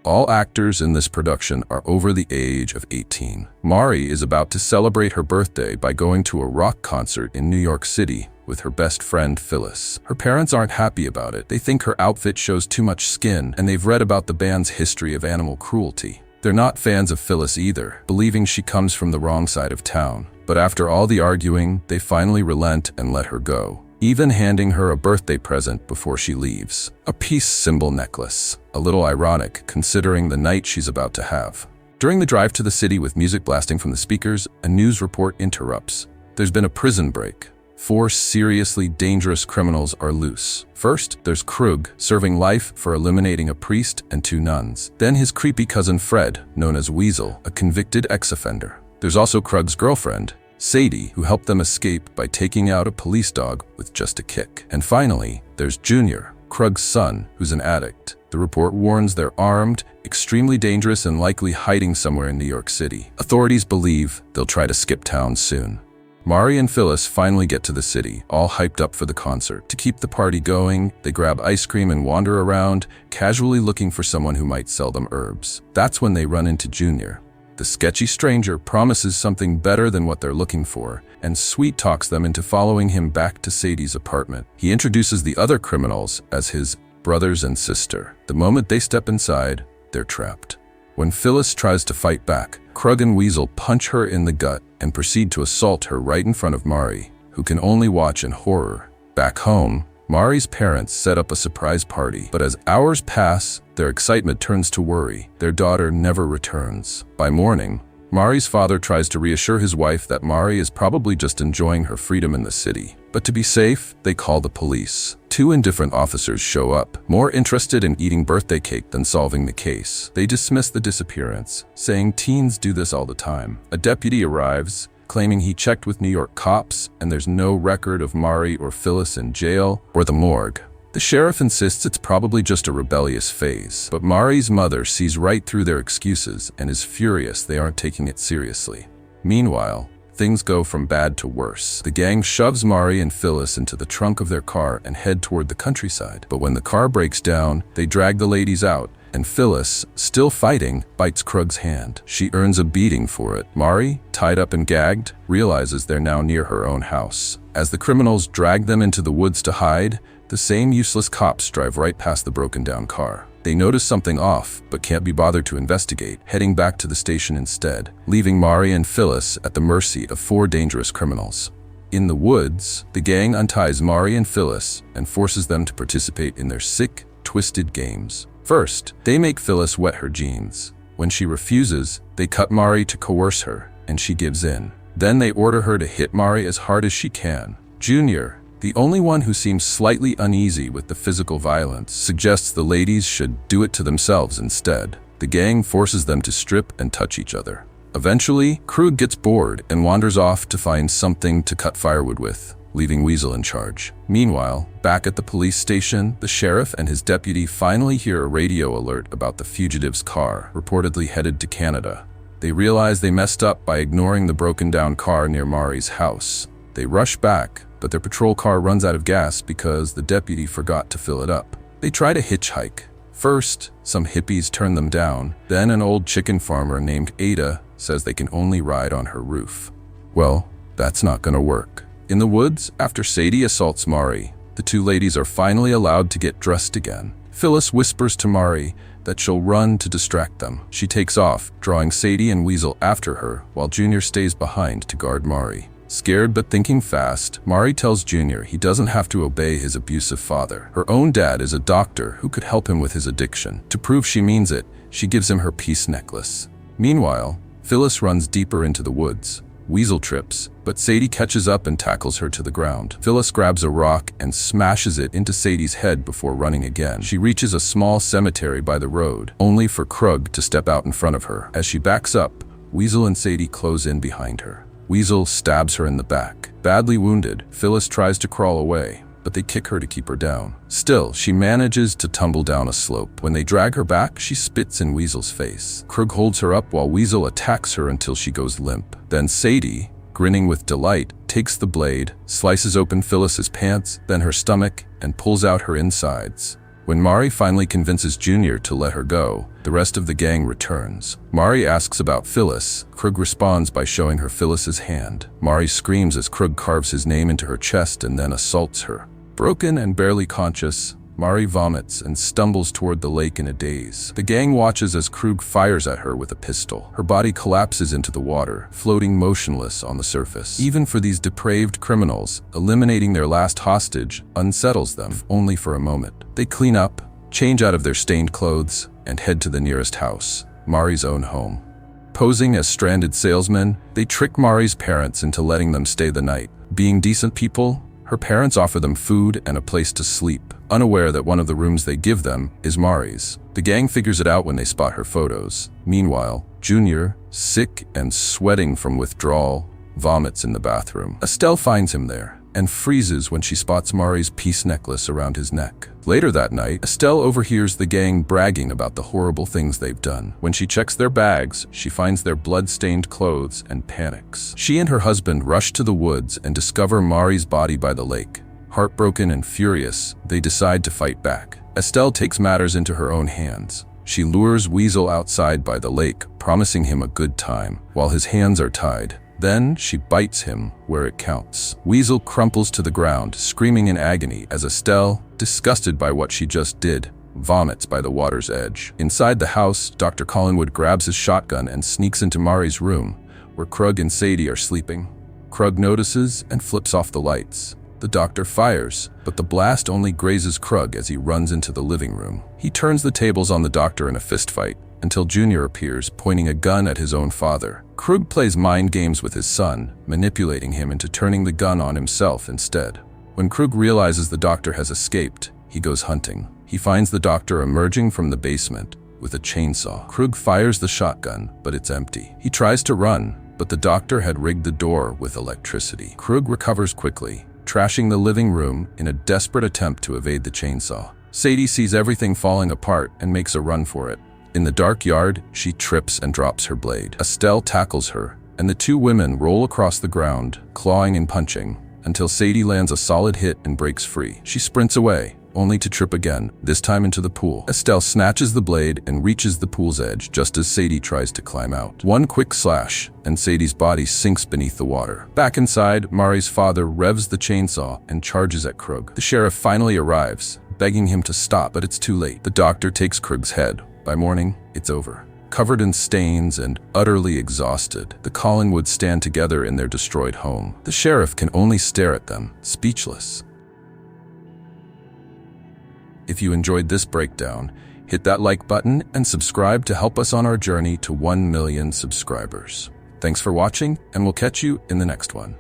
All actors in this production are over the age of 18. Mari is about to celebrate her birthday by going to a rock concert in New York City with her best friend Phyllis. Her parents aren't happy about it. They think her outfit shows too much skin, and they've read about the band's history of animal cruelty. They're not fans of Phyllis either, believing she comes from the wrong side of town. But after all the arguing, they finally relent and let her go, even handing her a birthday present before she leaves. A peace symbol necklace. A little ironic, considering the night she's about to have. During the drive to the city with music blasting from the speakers, a news report interrupts. There's been a prison break. 4 seriously dangerous criminals are loose. First, there's Krug, serving life for eliminating a priest and 2 nuns. Then his creepy cousin Fred, known as Weasel, a convicted ex-offender. There's also Krug's girlfriend, Sadie, who helped them escape by taking out a police dog with just a kick. And finally, there's Junior, Krug's son, who's an addict. The report warns they're armed, extremely dangerous, and likely hiding somewhere in New York City. Authorities believe they'll try to skip town soon. Mari and Phyllis finally get to the city, all hyped up for the concert. To keep the party going, they grab ice cream and wander around, casually looking for someone who might sell them herbs. That's when they run into Junior. The sketchy stranger promises something better than what they're looking for, and sweet-talks them into following him back to Sadie's apartment. He introduces the other criminals as his brothers and sister. The moment they step inside, they're trapped. When Phyllis tries to fight back, Krug and Weasel punch her in the gut and proceed to assault her right in front of Mari, who can only watch in horror. Back home, Mari's parents set up a surprise party, but as hours pass, their excitement turns to worry. Their daughter never returns. By morning, Mari's father tries to reassure his wife that Mari is probably just enjoying her freedom in the city. But to be safe, they call the police. 2 indifferent officers show up, more interested in eating birthday cake than solving the case. They dismiss the disappearance, saying teens do this all the time. A deputy arrives, claiming he checked with New York cops and there's no record of Mari or Phyllis in jail or the morgue. The sheriff insists it's probably just a rebellious phase, but Mari's mother sees right through their excuses and is furious they aren't taking it seriously. Meanwhile, things go from bad to worse. The gang shoves Mari and Phyllis into the trunk of their car and head toward the countryside. But when the car breaks down, they drag the ladies out, and Phyllis, still fighting, bites Krug's hand. She earns a beating for it. Mari, tied up and gagged, realizes they're now near her own house. As the criminals drag them into the woods to hide, the same useless cops drive right past the broken-down car. They notice something off, but can't be bothered to investigate, heading back to the station instead, leaving Mari and Phyllis at the mercy of 4 dangerous criminals. In the woods, the gang unties Mari and Phyllis and forces them to participate in their sick, twisted games. First, they make Phyllis wet her jeans. When she refuses, they cut Mari to coerce her, and she gives in. Then they order her to hit Mari as hard as she can. Junior, the only one who seems slightly uneasy with the physical violence, suggests the ladies should do it to themselves instead. The gang forces them to strip and touch each other. Eventually, Krug gets bored and wanders off to find something to cut firewood with, leaving Weasel in charge. Meanwhile, back at the police station, the sheriff and his deputy finally hear a radio alert about the fugitive's car, reportedly headed to Canada. They realize they messed up by ignoring the broken-down car near Mari's house. They rush back, but their patrol car runs out of gas because the deputy forgot to fill it up. They try to hitchhike. First, some hippies turn them down. Then an old chicken farmer named Ada says they can only ride on her roof. Well, that's not gonna work. In the woods, after Sadie assaults Mari, the 2 ladies are finally allowed to get dressed again. Phyllis whispers to Mari that she'll run to distract them. She takes off, drawing Sadie and Weasel after her, while Junior stays behind to guard Mari. Scared but thinking fast, Mari tells Junior he doesn't have to obey his abusive father. Her own dad is a doctor who could help him with his addiction. To prove she means it, she gives him her peace necklace. Meanwhile, Phyllis runs deeper into the woods. Weasel trips, but Sadie catches up and tackles her to the ground. Phyllis grabs a rock and smashes it into Sadie's head before running again. She reaches a small cemetery by the road, only for Krug to step out in front of her. As she backs up, Weasel and Sadie close in behind her. Weasel stabs her in the back. Badly wounded, Phyllis tries to crawl away, but they kick her to keep her down. Still, she manages to tumble down a slope. When they drag her back, she spits in Weasel's face. Krug holds her up while Weasel attacks her until she goes limp. Then Sadie, grinning with delight, takes the blade, slices open Phyllis's pants, then her stomach, and pulls out her insides. When Mari finally convinces Junior to let her go, the rest of the gang returns. Mari asks about Phyllis. Krug responds by showing her Phyllis's hand. Mari screams as Krug carves his name into her chest and then assaults her. Broken and barely conscious, Mari vomits and stumbles toward the lake in a daze. The gang watches as Krug fires at her with a pistol. Her body collapses into the water, floating motionless on the surface. Even for these depraved criminals, eliminating their last hostage unsettles them, only for a moment. They clean up, change out of their stained clothes, and head to the nearest house, Mari's own home. Posing as stranded salesmen, they trick Mari's parents into letting them stay the night. Being decent people, her parents offer them food and a place to sleep, unaware that one of the rooms they give them is Mari's. The gang figures it out when they spot her photos. Meanwhile, Junior, sick and sweating from withdrawal, vomits in the bathroom. Estelle finds him there and freezes when she spots Mari's peace necklace around his neck. Later that night, Estelle overhears the gang bragging about the horrible things they've done. When she checks their bags, she finds their blood-stained clothes and panics. She and her husband rush to the woods and discover Mari's body by the lake. Heartbroken and furious, they decide to fight back. Estelle takes matters into her own hands. She lures Weasel outside by the lake, promising him a good time, while his hands are tied. Then she bites him where it counts. Weasel crumples to the ground, screaming in agony as Estelle, disgusted by what she just did, vomits by the water's edge. Inside the house, Dr. Collinwood grabs his shotgun and sneaks into Mari's room, where Krug and Sadie are sleeping. Krug notices and flips off the lights. The doctor fires, but the blast only grazes Krug as he runs into the living room. He turns the tables on the doctor in a fistfight, until Junior appears, pointing a gun at his own father. Krug plays mind games with his son, manipulating him into turning the gun on himself instead. When Krug realizes the doctor has escaped, he goes hunting. He finds the doctor emerging from the basement with a chainsaw. Krug fires the shotgun, but it's empty. He tries to run, but the doctor had rigged the door with electricity. Krug recovers quickly, trashing the living room in a desperate attempt to evade the chainsaw. Sadie sees everything falling apart and makes a run for it. In the dark yard, she trips and drops her blade. Estelle tackles her, and the two women roll across the ground, clawing and punching, until Sadie lands a solid hit and breaks free. She sprints away, only to trip again, this time into the pool. Estelle snatches the blade and reaches the pool's edge just as Sadie tries to climb out. One quick slash, and Sadie's body sinks beneath the water. Back inside, Mari's father revs the chainsaw and charges at Krug. The sheriff finally arrives, begging him to stop, but it's too late. The doctor takes Krug's head. By morning, it's over. Covered in stains and utterly exhausted, the Collinwoods stand together in their destroyed home. The sheriff can only stare at them, speechless. If you enjoyed this breakdown, hit that like button and subscribe to help us on our journey to 1 million subscribers. Thanks for watching, and we'll catch you in the next one.